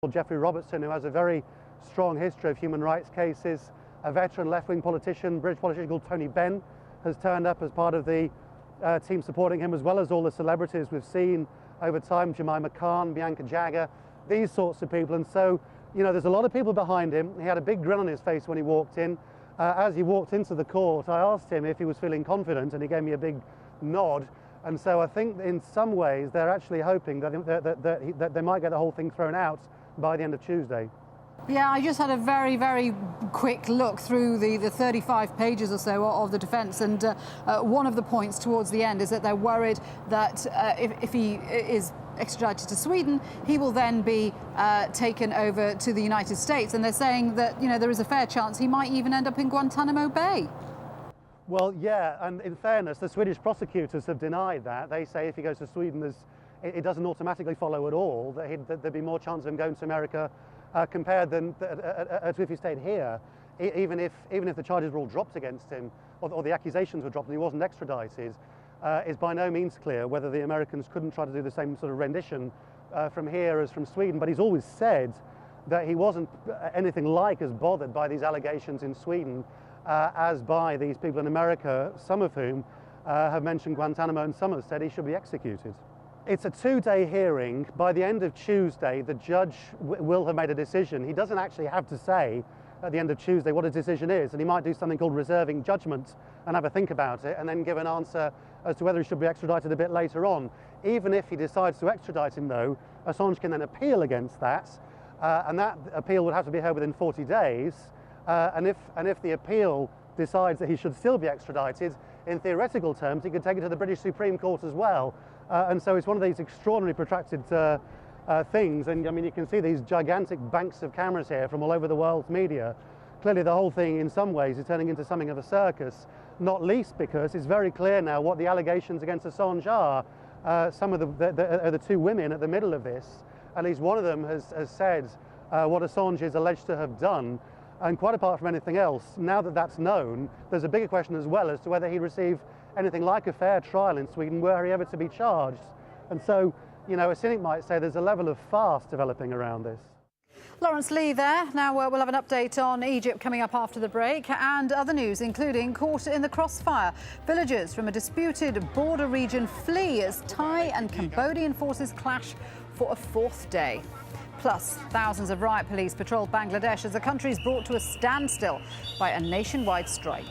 Jeffrey Robertson, who has a very strong history of human rights cases. A veteran left-wing politician, British politician called Tony Benn, has turned up as part of the team supporting him, as well as all the celebrities we've seen over time, Jemima Khan, Bianca Jagger, these sorts of people. And so, you know, there's a lot of people behind him. He had a big grin on his face when he walked in. As he walked into the court, I asked him if he was feeling confident, and he gave me a big nod. And so I think in some ways they're actually hoping that they might get the whole thing thrown out by the end of Tuesday. Yeah, I just had a very, very quick look through the 35 pages or so of the defence, and one of the points towards the end is that they're worried that if he is extradited to Sweden, he will then be taken over to the United States, and they're saying that, you know, there is a fair chance he might even end up in Guantanamo Bay. Well, yeah, and in fairness, the Swedish prosecutors have denied that. They say if he goes to Sweden, it doesn't automatically follow at all, that there'd be more chance of him going to America compared to if he stayed here, even if the charges were all dropped against him, or the accusations were dropped and he wasn't extradited. Is by no means clear whether the Americans couldn't try to do the same sort of rendition from here as from Sweden. But he's always said that he wasn't anything like as bothered by these allegations in Sweden as by these people in America, some of whom have mentioned Guantanamo, and some have said he should be executed. It's a two-day hearing. By the end of Tuesday, the judge will have made a decision. He doesn't actually have to say at the end of Tuesday what his decision is, and he might do something called reserving judgment and have a think about it and then give an answer as to whether he should be extradited a bit later on. Even if he decides to extradite him, though, Assange can then appeal against that, and that appeal would have to be heard within 40 days. And if the appeal decides that he should still be extradited, in theoretical terms, he could take it to the British Supreme Court as well. And so it's one of these extraordinarily protracted things. And I mean, you can see these gigantic banks of cameras here from all over the world's media. Clearly, the whole thing, in some ways, is turning into something of a circus, not least because it's very clear now what the allegations against Assange are. Some of the two women at the middle of this, at least one of them has said what Assange is alleged to have done. And quite apart from anything else, now that that's known, there's a bigger question as well as to whether he'd receive anything like a fair trial in Sweden were he ever to be charged. And so, you know, a cynic might say there's a level of farce developing around this. Lawrence Lee there. Now we'll have an update on Egypt coming up after the break, and other news including caught in the crossfire. Villagers from a disputed border region flee as Thai and Cambodian forces clash for a fourth day. Plus, thousands of riot police patrol Bangladesh as the country is brought to a standstill by a nationwide strike.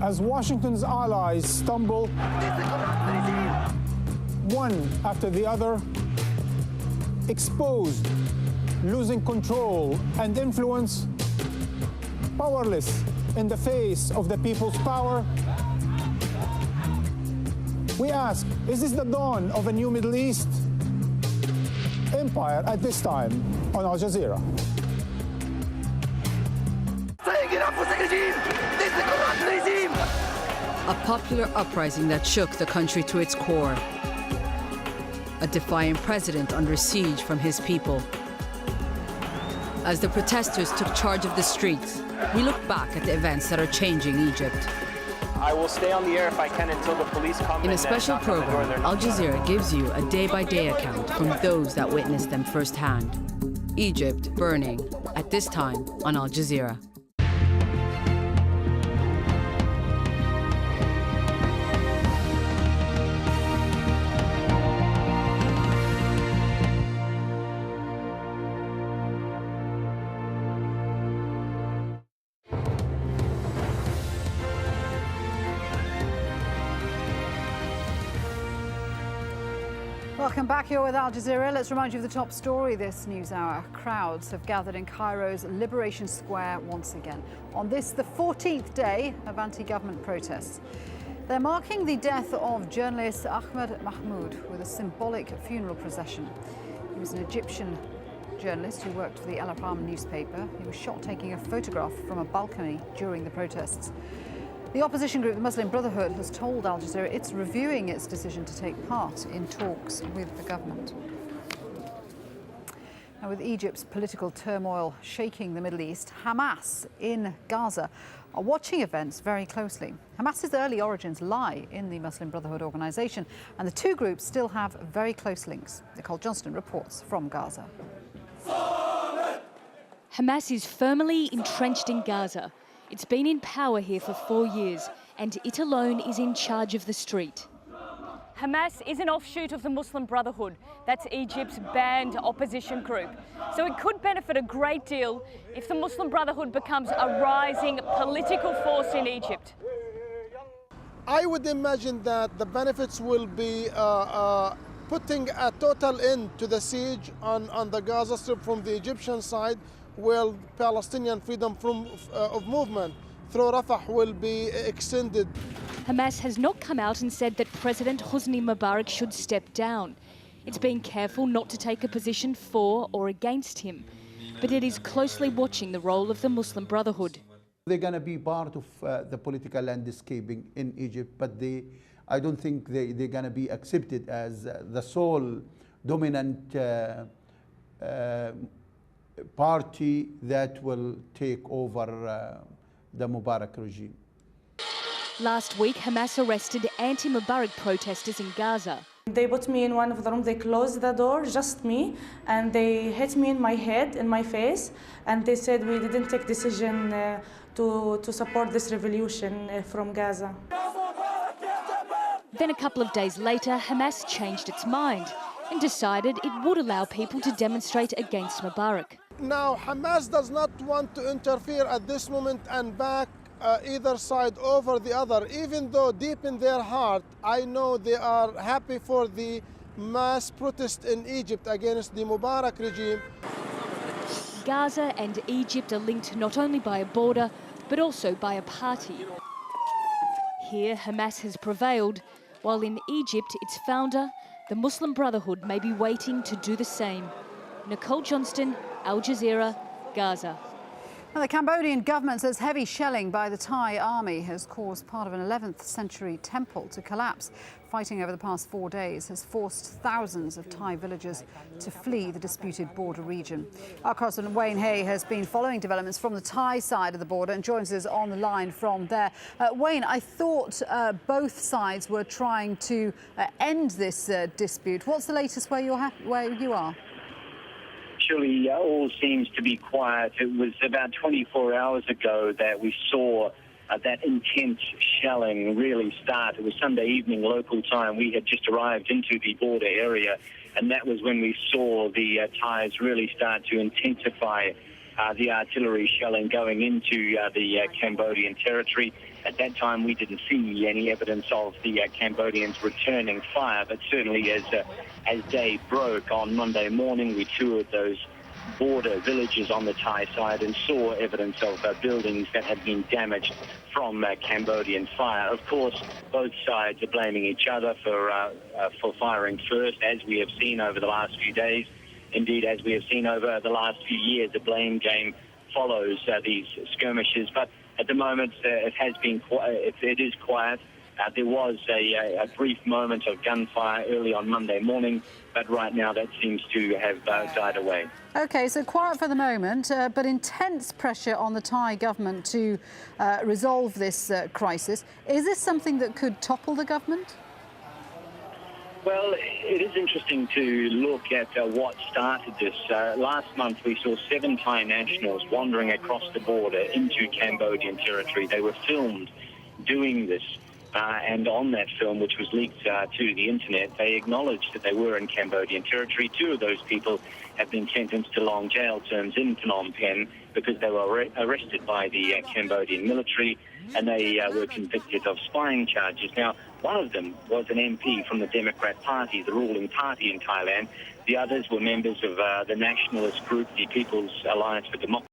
As Washington's allies stumble, one after the other, exposed, losing control and influence, powerless in the face of the people's power, we ask, is this the dawn of a new Middle East? Empire at this time on Al Jazeera. A popular uprising that shook the country to its core. A defiant president under siege from his people. As the protesters took charge of the streets, we look back at the events that are changing Egypt. I will stay on the air if I can until the police come in a special program, Al Jazeera gives you a day-by-day account from those that witnessed them firsthand. Egypt burning, at this time on Al Jazeera. Welcome back. You're with Al Jazeera. Let's remind you of the top story this news hour. Crowds have gathered in Cairo's Liberation Square once again on this, the 14th day of anti-government protests. They're marking the death of journalist Ahmed Mahmoud with a symbolic funeral procession. He was an Egyptian journalist who worked for the Al Ahram newspaper. He was shot taking a photograph from a balcony during the protests. The opposition group, the Muslim Brotherhood, has told Al Jazeera it's reviewing its decision to take part in talks with the government. Now, with Egypt's political turmoil shaking the Middle East, Hamas in Gaza are watching events very closely. Hamas's early origins lie in the Muslim Brotherhood organisation, and the two groups still have very close links. Nicole Johnston reports from Gaza. Hamas is firmly entrenched in Gaza. It's been in power here for 4 years, and it alone is in charge of the street. Hamas is an offshoot of the Muslim Brotherhood. That's Egypt's banned opposition group. So it could benefit a great deal if the Muslim Brotherhood becomes a rising political force in Egypt. I would imagine that the benefits will be putting a total end to the siege on the Gaza Strip from the Egyptian side, where Palestinian freedom of movement through Rafah will be extended. Hamas has not come out and said that President Hosni Mubarak should step down. It's been careful not to take a position for or against him, but it is closely watching the role of the Muslim Brotherhood. They're going to be part of the political landscape in Egypt, but I don't think they're going to be accepted as the sole dominant party that will take over the Mubarak regime. Last week, Hamas arrested anti-Mubarak protesters in Gaza. They put me in one of the rooms, they closed the door, just me, and they hit me in my head, in my face, and they said we didn't take decision to support this revolution from Gaza. Then a couple of days later, Hamas changed its mind and decided it would allow people to demonstrate against Mubarak. Now, Hamas does not want to interfere at this moment and back either side over the other, even though deep in their heart, I know they are happy for the mass protest in Egypt against the Mubarak regime. Gaza and Egypt are linked not only by a border, but also by a party. Here, Hamas has prevailed, while in Egypt, its founder, the Muslim Brotherhood, may be waiting to do the same. Nicole Johnston, Al Jazeera, Gaza. Now, the Cambodian government says heavy shelling by the Thai army has caused part of an 11th century temple to collapse. Fighting over the past 4 days has forced thousands of Thai villagers to flee the disputed border region. Our correspondent Wayne Hay has been following developments from the Thai side of the border and joins us on the line from there. Wayne, I thought both sides were trying to end this dispute. What's the latest where you are? Actually, all seems to be quiet. It was about 24 hours ago that we saw that intense shelling really start. It was Sunday evening local time. We had just arrived into the border area, and that was when we saw the Thais really start to intensify the artillery shelling going into the Cambodian territory. At that time, we didn't see any evidence of the Cambodians returning fire, but certainly as day broke on Monday morning, we toured those border villages on the Thai side and saw evidence of buildings that had been damaged from Cambodian fire. Of course, both sides are blaming each other for firing first, as we have seen over the last few days. Indeed, as we have seen over the last few years, the blame game follows these skirmishes. But at the moment, it has been quiet. It is quiet. There was a brief moment of gunfire early on Monday morning, but right now that seems to have died away. OK, so quiet for the moment, but intense pressure on the Thai government to resolve this crisis. Is this something that could topple the government? Well, it is interesting to look at what started this. Last month, we saw 7 Thai nationals wandering across the border into Cambodian territory. They were filmed doing this. And on that film, which was leaked to the internet, they acknowledged that they were in Cambodian territory. 2 of those people have been sentenced to long jail terms in Phnom Penh because they were arrested by the Cambodian military, and they were convicted of spying charges. Now, one of them was an MP from the Democrat Party, the ruling party in Thailand. The others were members of the nationalist group, the People's Alliance for Democracy.